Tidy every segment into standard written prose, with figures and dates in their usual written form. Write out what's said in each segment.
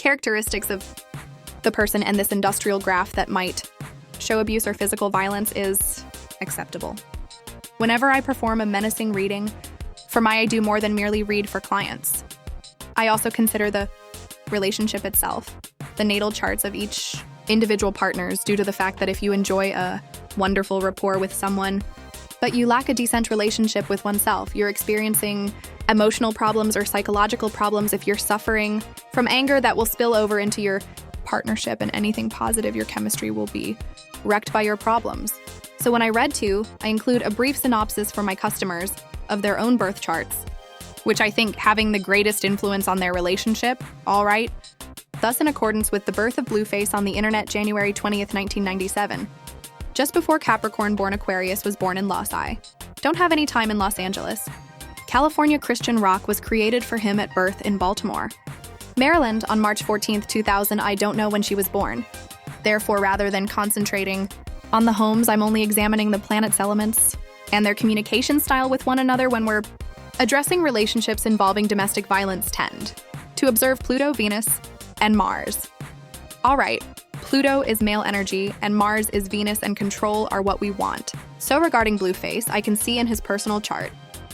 characteristics of the person and this industrial graph that might show abuse or physical violence is acceptable. Whenever I perform a menacing reading, I do more than merely read for clients. I also consider the relationship itself, the natal charts of each individual partners, due to the fact that if you enjoy a wonderful rapport with someone, but you lack a decent relationship with oneself, you're experiencing emotional problems or psychological problems, if you're suffering from anger that will spill over into your partnership and anything positive, your chemistry will be wrecked by your problems. So when I read to, I include a brief synopsis for my customers of their own birth charts, which I think having the greatest influence on their relationship, all right? Thus, in accordance with the birth of Blueface on the internet January 20th, 1997, just before Capricorn-born Aquarius was born in Losi. Don't have any time in Los Angeles. California Chrisrean Rock was created for him at birth in Baltimore. Maryland on March 14th, 2000, I don't know when she was born. Therefore, rather than concentrating on the homes, I'm only examining the planet's elements and their communication style with one another when we're addressing relationships involving domestic violence tend to observe Pluto, Venus, and Mars. All right, Pluto is male energy and Mars is Venus, and control are what we want. So regarding Blueface, I can see in his personal chart,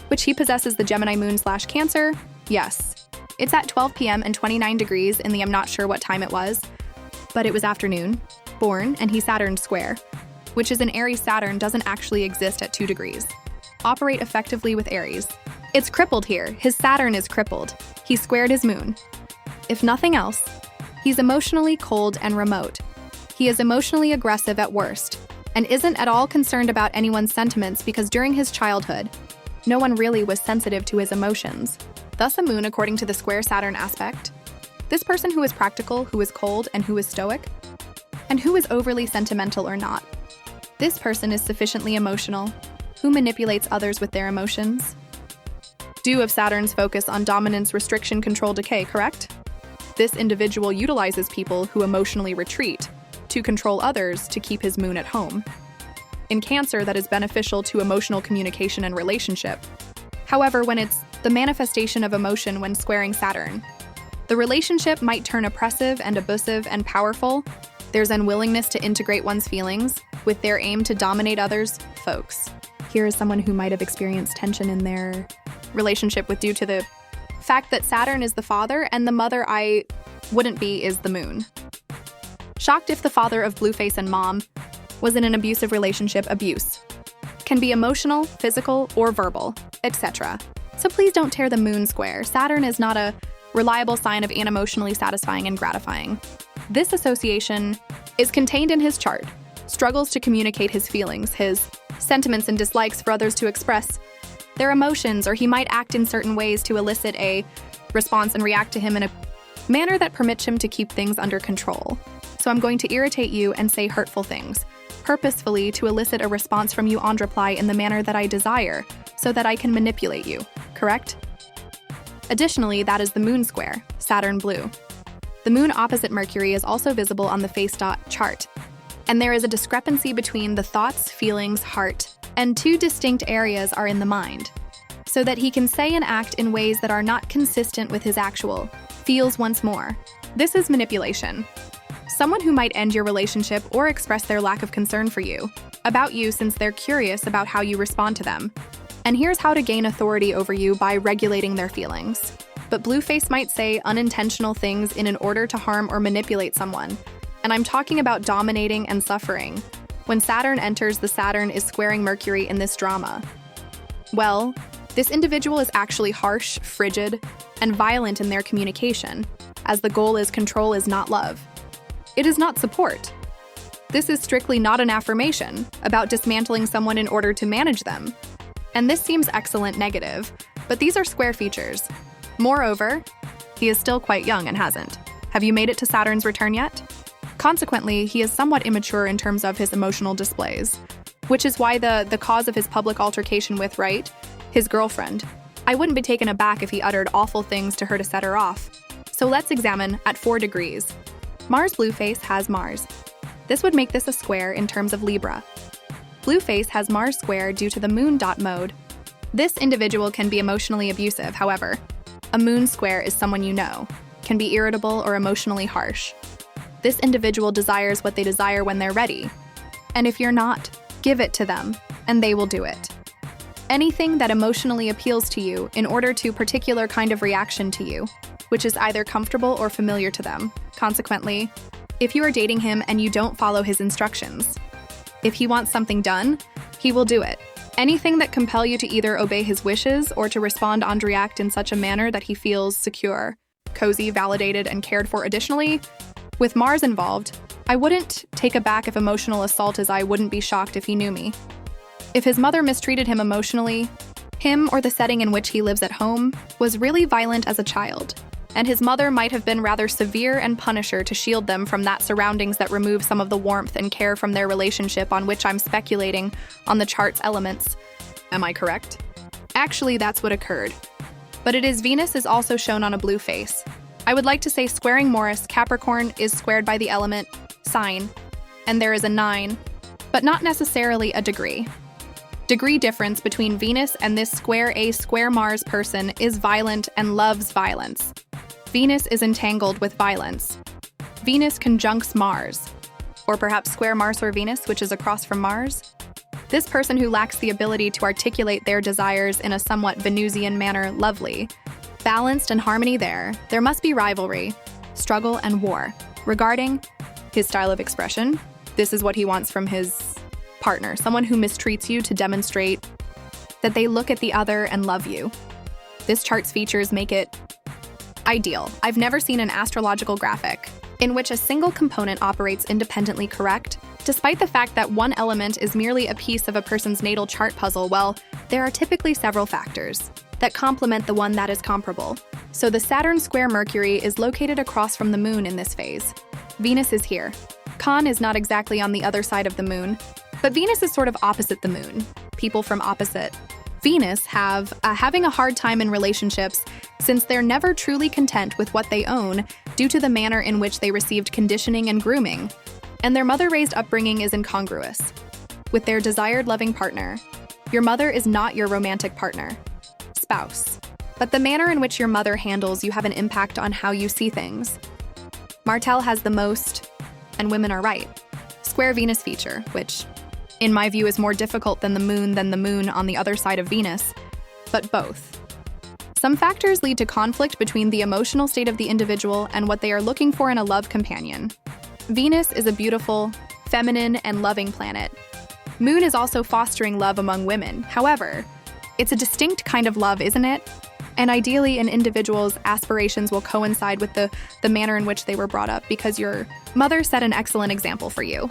which he possesses the Gemini moon/Cancer. Yes, it's at 12 p.m. and 29 degrees in the I'm not sure what time it was, but it was afternoon, born, and he's Saturn square, which is an Aries. Saturn doesn't actually exist at 2 degrees. Operate effectively with Aries. It's crippled here. His Saturn is crippled. He squared his moon. If nothing else, he's emotionally cold and remote. He is emotionally aggressive at worst, and isn't at all concerned about anyone's sentiments because during his childhood, no one really was sensitive to his emotions. Thus, a moon, according to the square Saturn aspect, this person who is practical, who is cold, and who is stoic, and who is overly sentimental or not. This person is sufficiently emotional, who manipulates others with their emotions. Due of Saturn's focus on dominance, restriction, control, decay, correct? This individual utilizes people who emotionally retreat to control others to keep his moon at home. In Cancer, that is beneficial to emotional communication and relationship. However, when it's the manifestation of emotion when squaring Saturn, the relationship might turn oppressive and abusive and powerful. There's unwillingness to integrate one's feelings with their aim to dominate others, folks. Here is someone who might have experienced tension in their relationship due to the fact that Saturn is the father and the mother I wouldn't be is the moon. Shocked if the father of Blueface and mom was in an abusive relationship. Abuse can be emotional, physical, or verbal, etc. So please don't tear the moon square. Saturn is not a reliable sign of unemotionally satisfying and gratifying. This association is contained in his chart, struggles to communicate his feelings, his sentiments and dislikes for others to express their emotions, or he might act in certain ways to elicit a response and react to him in a manner that permits him to keep things under control. So I'm going to irritate you and say hurtful things, purposefully to elicit a response from you and reply in the manner that I desire, so that I can manipulate you, correct? Additionally, that is the moon square, Saturn blue. The moon opposite Mercury is also visible on the face chart, and there is a discrepancy between the thoughts, feelings, heart, and 2 distinct areas are in the mind, so that he can say and act in ways that are not consistent with his actual feels once more. This is manipulation. Someone who might end your relationship or express their lack of concern for you, about you, since they're curious about how you respond to them. And here's how to gain authority over you by regulating their feelings. But Blueface might say unintentional things in an order to harm or manipulate someone. And I'm talking about dominating and suffering. When Saturn enters, the Saturn is squaring Mercury in this drama. Well, this individual is actually harsh, frigid, and violent in their communication, as the goal is control is not love. It is not support. This is strictly not an affirmation about dismantling someone in order to manage them. And this seems excellent negative, but these are square features. Moreover, he is still quite young and hasn't. Have you made it to Saturn's return yet? Consequently, he is somewhat immature in terms of his emotional displays, which is why the cause of his public altercation with, right, his girlfriend. I wouldn't be taken aback if he uttered awful things to her to set her off. So let's examine at 4 degrees. Mars Blueface has Mars. This would make this a square in terms of Libra. Blueface has Mars square due to the moon mode. This individual can be emotionally abusive, however. A moon square is someone you know. can be irritable or emotionally harsh. This individual desires what they desire when they're ready. And if you're not, give it to them, and they will do it. Anything that emotionally appeals to you in order to a particular kind of reaction to you, which is either comfortable or familiar to them. Consequently, if you are dating him and you don't follow his instructions, if he wants something done, he will do it. Anything that compel you to either obey his wishes or to respond and react in such a manner that he feels secure, cozy, validated, and cared for. Additionally, with Mars involved, I wouldn't take aback if emotional assault, as I wouldn't be shocked if he knew me. If his mother mistreated him emotionally, him or the setting in which he lives at home was really violent as a child, and his mother might have been rather severe and punisher to shield them from that surroundings that remove some of the warmth and care from their relationship, on which I'm speculating on the chart's elements. Am I correct? Actually, that's what occurred. But it is Venus is also shown on a blue face. I would like to say squaring Morris, Capricorn is squared by the element, sign, and there is a 9, but not necessarily a degree. Degree difference between Venus and this square Mars person is violent and loves violence. Venus is entangled with violence. Venus conjuncts Mars, or perhaps square Mars or Venus, which is across from Mars. This person who lacks the ability to articulate their desires in a somewhat Venusian manner, lovely, balanced and harmony there must be rivalry, struggle, and war. Regarding his style of expression, this is what he wants from his partner, someone who mistreats you to demonstrate that they look at the other and love you. This chart's features make it ideal. I've never seen an astrological graphic in which a single component operates independently correct, despite the fact that one element is merely a piece of a person's natal chart puzzle. Well, there are typically several factors that complement the one that is comparable. So the Saturn square Mercury is located across from the moon in this phase. Venus is here. Khan is not exactly on the other side of the moon, but Venus is sort of opposite the moon. People from opposite Venus having a hard time in relationships since they're never truly content with what they own due to the manner in which they received conditioning and grooming, and their mother-raised upbringing is incongruous with their desired loving partner. Your mother is not your romantic partner, spouse, but the manner in which your mother handles you have an impact on how you see things. Martel has the most, and women are right, square Venus feature, which in my view is more difficult than the moon on the other side of Venus, but both. Some factors lead to conflict between the emotional state of the individual and what they are looking for in a love companion. Venus is a beautiful, feminine, and loving planet. Moon is also fostering love among women. However, it's a distinct kind of love, isn't it? And ideally, an individual's aspirations will coincide with the manner in which they were brought up, because your mother set an excellent example for you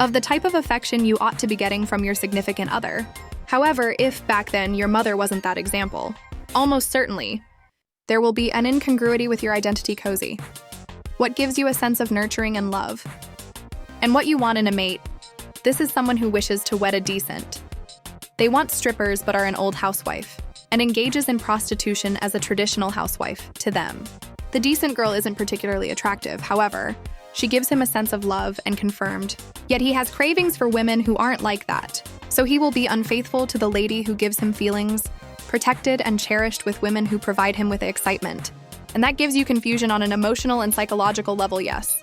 of the type of affection you ought to be getting from your significant other. However, if back then your mother wasn't that example, almost certainly there will be an incongruity with your identity cozy. What gives you a sense of nurturing and love? And what you want in a mate. This is someone who wishes to wed a decent. They want strippers but are an old housewife, and engages in prostitution as a traditional housewife to them. The decent girl isn't particularly attractive, however, she gives him a sense of love and confirmed, yet he has cravings for women who aren't like that. So he will be unfaithful to the lady who gives him feelings, protected and cherished with women who provide him with excitement. And that gives you confusion on an emotional and psychological level, yes.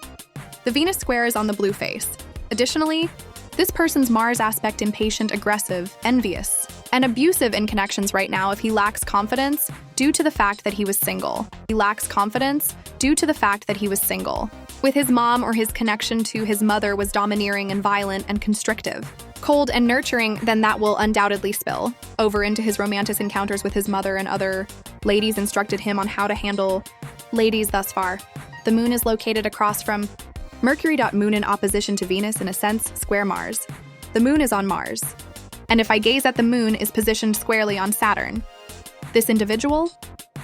The Venus square is on the blue face. Additionally, this person's Mars aspect impatient, aggressive, envious, and abusive in connections right now if he lacks confidence due to the fact that he was single. He lacks confidence due to the fact that he was single. With his mom or his connection to his mother was domineering and violent and constrictive. Cold and nurturing, then that will undoubtedly spill over into his romantic encounters with his mother, and other ladies instructed him on how to handle ladies thus far. The moon is located across from Mercury. Moon in opposition to Venus, in a sense, square Mars. The moon is on Mars, and if I gaze at the moon, is positioned squarely on Saturn. This individual,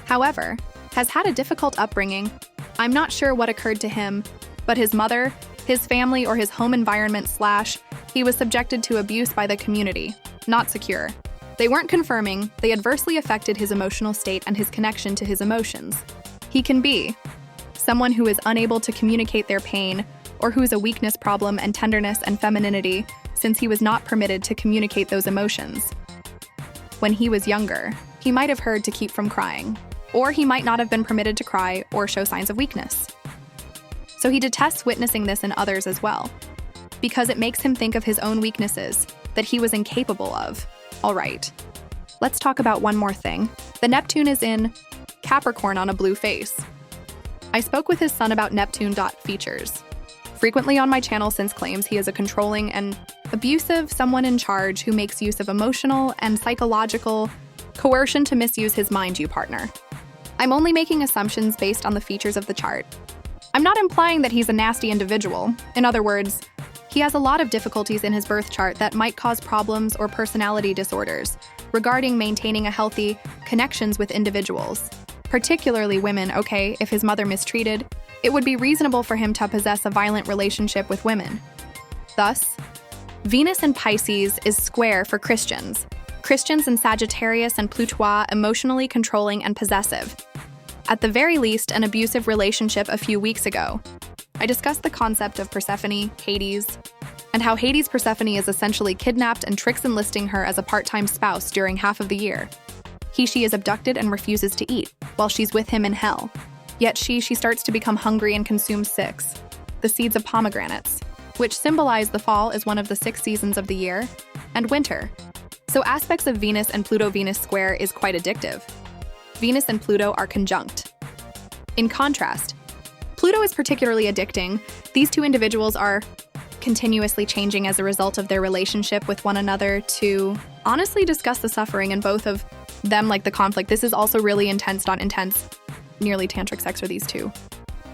however, has had a difficult upbringing. I'm not sure what occurred to him, but his mother, his family, or his home environment / he was subjected to abuse by the community, not secure. They weren't confirming, they adversely affected his emotional state and his connection to his emotions. He can be someone who is unable to communicate their pain, or who is a weakness problem and tenderness and femininity, since he was not permitted to communicate those emotions. When he was younger, he might have heard to keep from crying. Or he might not have been permitted to cry or show signs of weakness. So he detests witnessing this in others as well, because it makes him think of his own weaknesses that he was incapable of. All right, let's talk about one more thing. The Neptune is in Capricorn on a blue face. I spoke with his son about Neptune. Features. Frequently on my channel since claims he is a controlling and abusive someone in charge who makes use of emotional and psychological coercion to misuse his mind you partner. I'm only making assumptions based on the features of the chart. I'm not implying that he's a nasty individual. In other words, he has a lot of difficulties in his birth chart that might cause problems or personality disorders regarding maintaining a healthy connections with individuals, particularly women. Okay, if his mother mistreated, it would be reasonable for him to possess a violent relationship with women. Thus, Venus in Pisces is square for Christians. Christians in Sagittarius and Pluto emotionally controlling and possessive. At the very least, an abusive relationship a few weeks ago. I discussed the concept of Persephone, Hades, and how Hades' Persephone is essentially kidnapped and tricks enlisting her as a part-time spouse during half of the year. She is abducted and refuses to eat while she's with him in hell. Yet she starts to become hungry and consumes the seeds of pomegranates, which symbolize the fall as one of the 6 seasons of the year, and winter. So aspects of Venus and Pluto-Venus square is quite addictive. Venus and Pluto are conjunct. In contrast, Pluto is particularly addicting. These two individuals are continuously changing as a result of their relationship with one another to honestly discuss the suffering in both of them, like the conflict. This is also really intense, not intense. Nearly tantric sex are these two.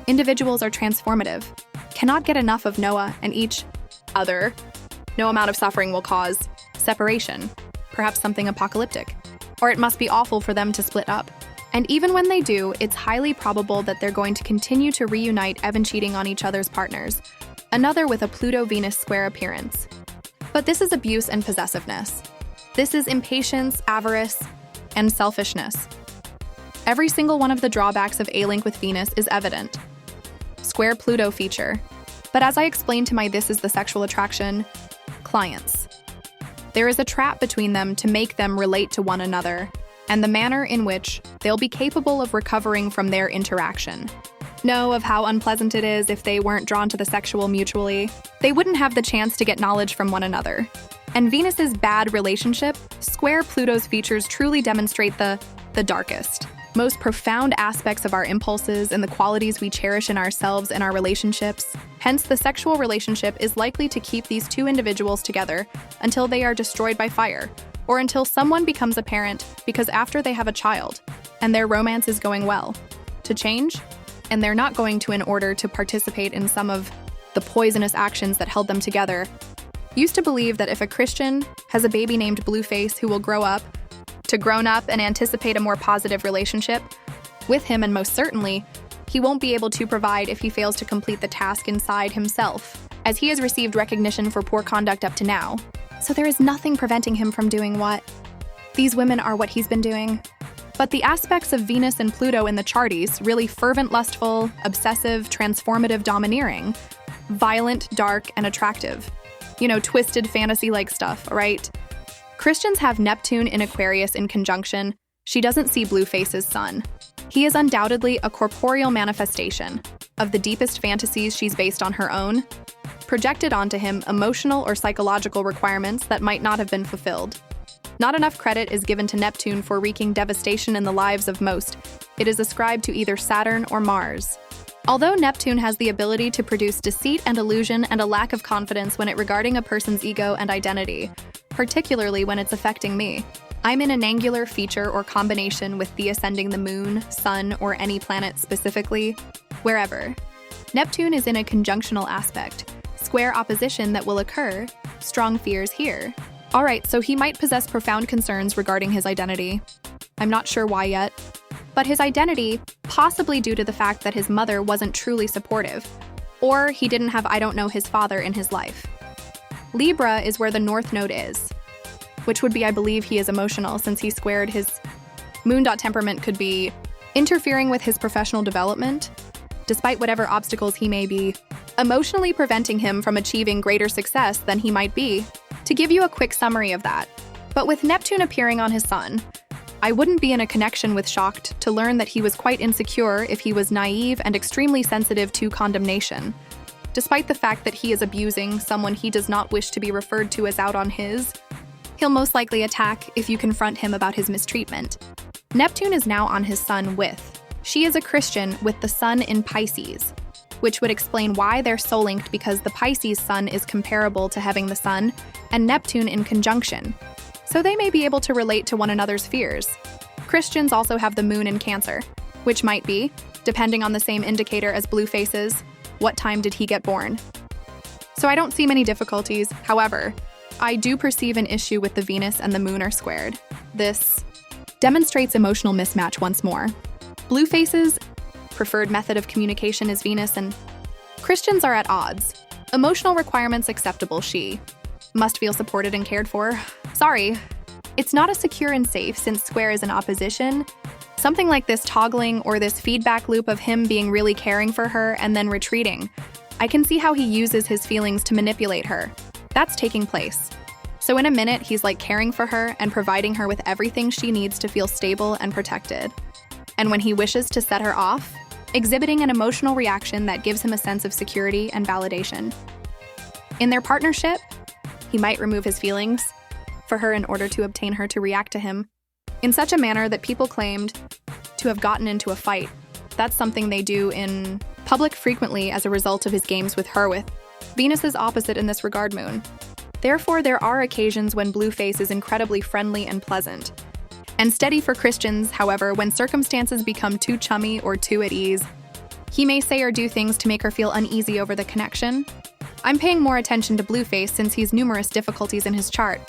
Individuals are transformative, cannot get enough of Noah and each other. No amount of suffering will cause separation, perhaps something apocalyptic, or it must be awful for them to split up. And even when they do, it's highly probable that they're going to continue to reunite, even cheating on each other's partners, another with a Pluto-Venus square appearance. But this is abuse and possessiveness. This is impatience, avarice, and selfishness. Every single one of the drawbacks of A-link with Venus is evident. Square Pluto feature. But as I explained to my This Is the Sexual Attraction clients, there is a trap between them to make them relate to one another, and the manner in which they'll be capable of recovering from their interaction. Know of how unpleasant it is if they weren't drawn to the sexual mutually. They wouldn't have the chance to get knowledge from one another. And Venus's bad relationship, square Pluto's features truly demonstrate the darkest, most profound aspects of our impulses and the qualities we cherish in ourselves and our relationships. Hence, the sexual relationship is likely to keep these two individuals together until they are destroyed by fire, or until someone becomes a parent, because after they have a child, and their romance is going well, to change, and they're not going to in order to participate in some of the poisonous actions that held them together. Used to believe that if a Christian has a baby named Blueface who will grow up to grown up and anticipate a more positive relationship with him, and most certainly, he won't be able to provide if he fails to complete the task inside himself, as he has received recognition for poor conduct up to now. So there is nothing preventing him from doing what these women are what he's been doing. But the aspects of Venus and Pluto in the charties, really fervent, lustful, obsessive, transformative, domineering, violent, dark, and attractive. You know, twisted fantasy-like stuff, right? Christians have Neptune in Aquarius in conjunction. She doesn't see Blueface's sun. He is undoubtedly a corporeal manifestation of the deepest fantasies she's based on her own, projected onto him emotional or psychological requirements that might not have been fulfilled. Not enough credit is given to Neptune for wreaking devastation in the lives of most. It is ascribed to either Saturn or Mars. Although Neptune has the ability to produce deceit and illusion and a lack of confidence when it regarding a person's ego and identity, particularly when it's affecting me, I'm in an angular feature or combination with the ascending the moon, sun, or any planet specifically, wherever. Neptune is in a conjunctional aspect, square opposition that will occur, strong fears here. All right, so he might possess profound concerns regarding his identity. I'm not sure why yet. But his identity, possibly due to the fact that his mother wasn't truly supportive, or he didn't have I don't know his father in his life. Libra is where the North Node is, which would be I believe he is emotional since he squared his moon. Temperament could be interfering with his professional development, despite whatever obstacles he may be, emotionally preventing him from achieving greater success than he might be. To give you a quick summary of that, but with Neptune appearing on his sun, I wouldn't be in a connection with shocked to learn that he was quite insecure if he was naive and extremely sensitive to condemnation. Despite the fact that he is abusing someone he does not wish to be referred to as out on his, he'll most likely attack if you confront him about his mistreatment. Neptune is now on his sun with. She is a Christian with the sun in Pisces, which would explain why they're soul-linked, because the Pisces sun is comparable to having the sun and Neptune in conjunction. So they may be able to relate to one another's fears. Christians also have the moon in Cancer, which might be, depending on the same indicator as Blueface's, what time did he get born? So I don't see many difficulties. However, I do perceive an issue with the Venus and the moon are squared. This demonstrates emotional mismatch once more. Blueface's preferred method of communication is Venus, and Christians are at odds. Emotional requirements acceptable. She must feel supported and cared for. Sorry, it's not a secure and safe since square is in opposition. Something like this toggling or this feedback loop of him being really caring for her and then retreating. I can see how he uses his feelings to manipulate her. That's taking place. So in a minute, he's like caring for her and providing her with everything she needs to feel stable and protected. And when he wishes to set her off, exhibiting an emotional reaction that gives him a sense of security and validation. In their partnership, he might remove his feelings for her in order to obtain her to react to him in such a manner that people claimed to have gotten into a fight. That's something they do in public frequently as a result of his games with her with Venus's opposite in this regard, moon. Therefore, there are occasions when Blueface is incredibly friendly and pleasant. And steady for Christians, however, when circumstances become too chummy or too at ease, he may say or do things to make her feel uneasy over the connection. I'm paying more attention to Blueface since he's numerous difficulties in his chart.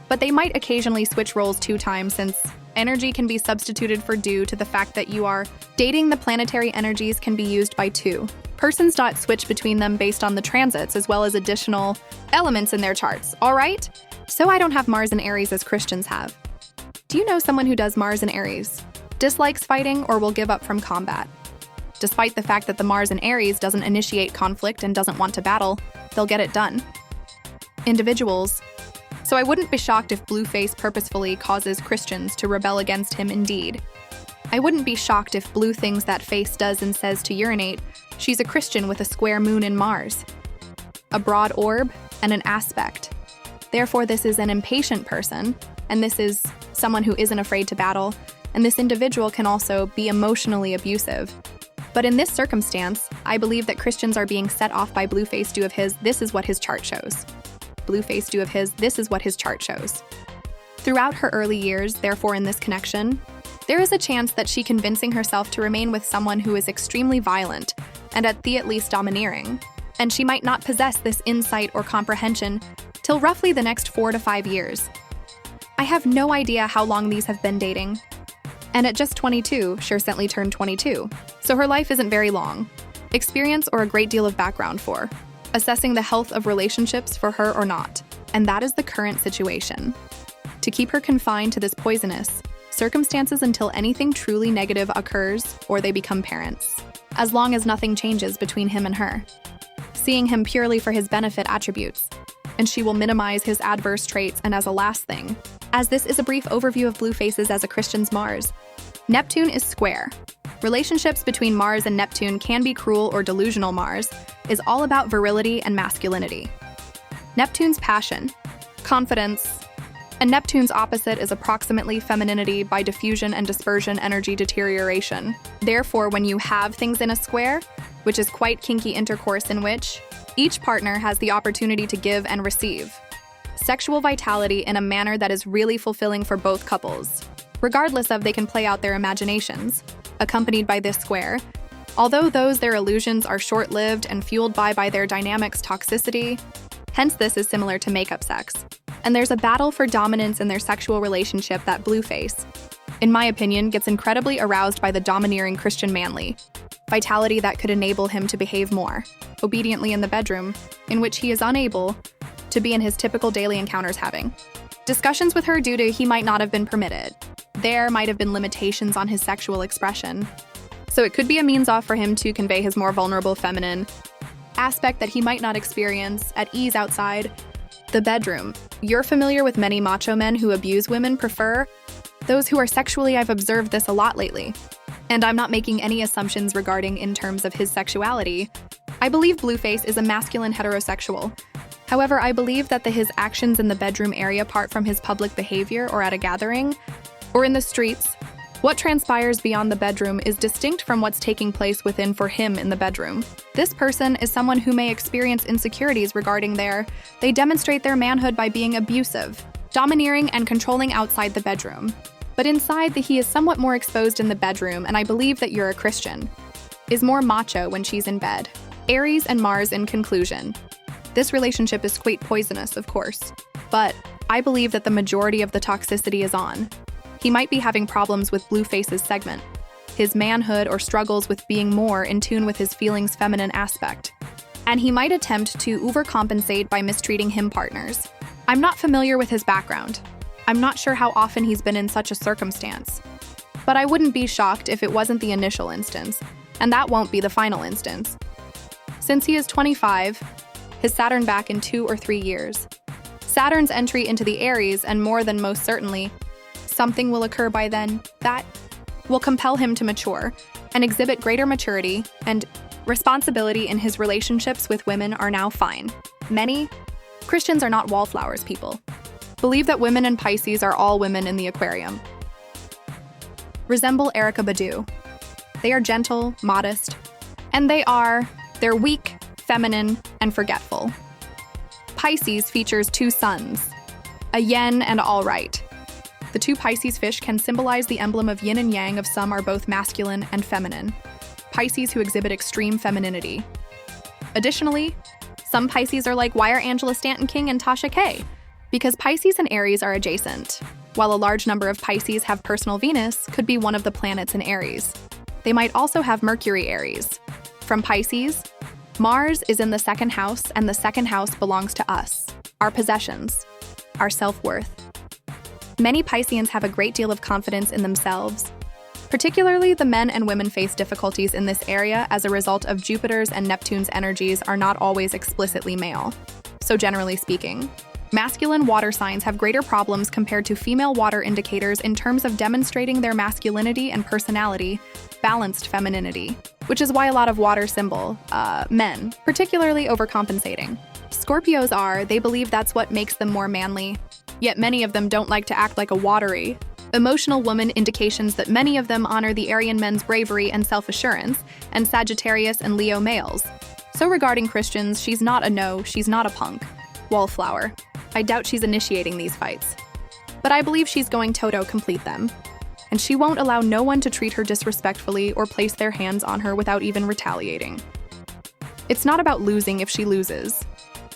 But they might occasionally switch roles 2 times since energy can be substituted for due to the fact that you are dating. The planetary energies can be used by 2 persons. Switch between them based on the transits as well as additional elements in their charts, all right? So I don't have Mars in Aries as Christians have. Do you know someone who does Mars in Aries? Dislikes fighting or will give up from combat. Despite the fact that the Mars in Aries doesn't initiate conflict and doesn't want to battle, they'll get it done. Individuals. So I wouldn't be shocked if Blueface purposefully causes Christians to rebel against him indeed. I wouldn't be shocked if Blue things that face does and says to urinate, she's a Christian with a square moon in Mars, a broad orb, and an aspect. Therefore, this is an impatient person, and this is someone who isn't afraid to battle, and this individual can also be emotionally abusive. But in this circumstance, I believe that Christians are being set off by Blueface due of his, this is what his chart shows. Blueface due of his, this is what his chart shows. Throughout her early years, therefore in this connection, there is a chance that she convincing herself to remain with someone who is extremely violent and at the least domineering, and she might not possess this insight or comprehension till roughly the next 4 to 5 years. I have no idea how long these have been dating. And at just 22, she recently turned 22, so her life isn't very long. Experience or a great deal of background for assessing the health of relationships for her or not, and that is the current situation. To keep her confined to this poisonous circumstances until anything truly negative occurs or they become parents, as long as nothing changes between him and her. Seeing him purely for his benefit attributes, and she will minimize his adverse traits. And as a last thing, as this is a brief overview of Blueface's as a Christian's Mars, Neptune is square. Relationships between Mars and Neptune can be cruel or delusional. Mars is all about virility and masculinity. Neptune's passion, confidence, and Neptune's opposite is approximately femininity by diffusion and dispersion energy deterioration. Therefore, when you have things in a square, which is quite kinky intercourse in which each partner has the opportunity to give and receive sexual vitality in a manner that is really fulfilling for both couples, regardless of they can play out their imaginations, accompanied by this square. Although their illusions are short-lived and fueled by their dynamics toxicity, hence this is similar to makeup sex. And there's a battle for dominance in their sexual relationship that Blueface, in my opinion, gets incredibly aroused by the domineering Christian manly vitality that could enable him to behave more obediently in the bedroom, in which he is unable to be in his typical daily encounters having discussions with her due to he might not have been permitted. There might have been limitations on his sexual expression. So it could be a means off for him to convey his more vulnerable feminine aspect that he might not experience at ease outside the bedroom. You're familiar with many macho men who abuse women prefer Those who are sexually, I've observed this a lot lately. And I'm not making any assumptions regarding in terms of his sexuality. I believe Blueface is a masculine heterosexual. However, I believe that his actions in the bedroom area, apart from his public behavior or at a gathering, or in the streets, what transpires beyond the bedroom is distinct from what's taking place within for him in the bedroom. This person is someone who may experience insecurities regarding they demonstrate their manhood by being abusive, domineering, and controlling outside the bedroom. But inside, he is somewhat more exposed in the bedroom, and I believe that you're a Christian. Is more macho when she's in bed. Aries and Mars in conclusion. This relationship is quite poisonous, of course, but I believe that the majority of the toxicity is on. He might be having problems with Blueface's segment, his manhood, or struggles with being more in tune with his feelings' feminine aspect. And he might attempt to overcompensate by mistreating him partners. I'm not familiar with his background. I'm not sure how often he's been in such a circumstance. But I wouldn't be shocked if it wasn't the initial instance, and that won't be the final instance. Since he is 25, his Saturn back in 2 or 3 years. Saturn's entry into the Aries, and more than most certainly, something will occur by then that will compel him to mature and exhibit greater maturity and responsibility in his relationships with women are now fine. Many Christians are not wallflowers people. Believe that women in Pisces are all women in the aquarium. Resemble Erykah Badu. They are gentle, modest, and they're weak, feminine, and forgetful. Pisces features 2 suns, a yin and all right. The 2 Pisces fish can symbolize the emblem of yin and yang of some are both masculine and feminine. Pisces who exhibit extreme femininity. Additionally, some Pisces are like, why are Angela Stanton King and Tasha K? Because Pisces and Aries are adjacent. While a large number of Pisces have personal Venus, could be one of the planets in Aries. They might also have Mercury Aries. From Pisces, Mars is in the 2nd house, and the 2nd house belongs to us, our possessions, our self-worth. Many Pisceans have a great deal of confidence in themselves. Particularly, the men and women face difficulties in this area as a result of Jupiter's and Neptune's energies are not always explicitly male. So generally speaking, masculine water signs have greater problems compared to female water indicators in terms of demonstrating their masculinity and personality, balanced femininity, which is why a lot of water symbol, men, particularly overcompensating. Scorpios they believe that's what makes them more manly, yet many of them don't like to act like a watery, emotional woman, indications that many of them honor the Aryan men's bravery and self-assurance, and Sagittarius and Leo males. So regarding Christians, she's not a punk. Wallflower. I doubt she's initiating these fights. But I believe she's going to complete them. And she won't allow no one to treat her disrespectfully or place their hands on her without even retaliating. It's not about losing if she loses.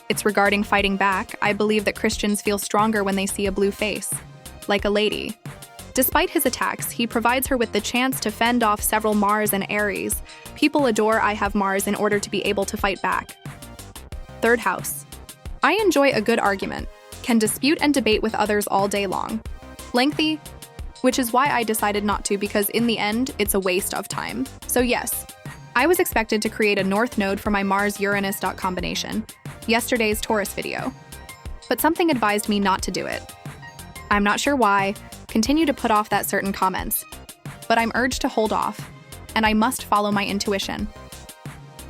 It's regarding fighting back. I believe that Christians feel stronger when they see a blue face, like a lady. Despite his attacks, he provides her with the chance to fend off several Mars and Aries. People adore I have Mars in order to be able to fight back. 3rd house. I enjoy a good argument, can dispute and debate with others all day long. Lengthy, which is why I decided not to, because in the end, it's a waste of time. So yes, I was expected to create a north node for my Mars-Uranus combination, yesterday's Taurus video. But something advised me not to do it. I'm not sure why, continue to put off that certain comments, but I'm urged to hold off, and I must follow my intuition.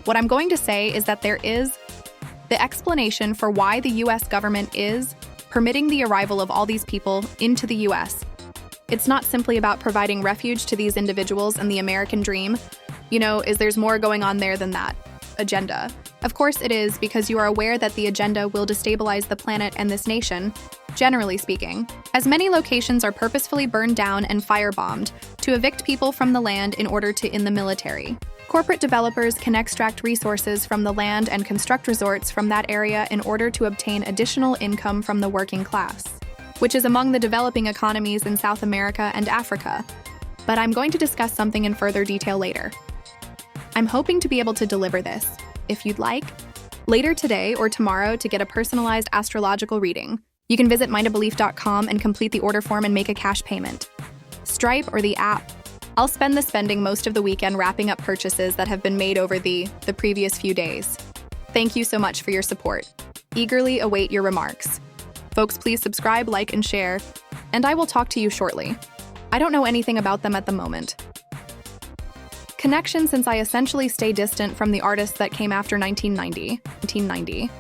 What I'm going to say is that there is the explanation for why the US government is permitting the arrival of all these people into the US. It's not simply about providing refuge to these individuals and the American dream. There's more going on there than that agenda. Of course it is, because you are aware that the agenda will destabilize the planet and this nation, generally speaking, as many locations are purposefully burned down and firebombed to evict people from the land in order to in the military. Corporate developers can extract resources from the land and construct resorts from that area in order to obtain additional income from the working class, which is among the developing economies in South America and Africa. But I'm going to discuss something in further detail later. I'm hoping to be able to deliver this, if you'd like, later today or tomorrow to get a personalized astrological reading. You can visit mindabelief.com and complete the order form and make a cash payment. Stripe or the app. I'll spending most of the weekend wrapping up purchases that have been made over the previous few days. Thank you so much for your support. Eagerly await your remarks. Folks, please subscribe, like, and share, and I will talk to you shortly. I don't know anything about them at the moment. Connection, since I essentially stay distant from the artists that came after 1990.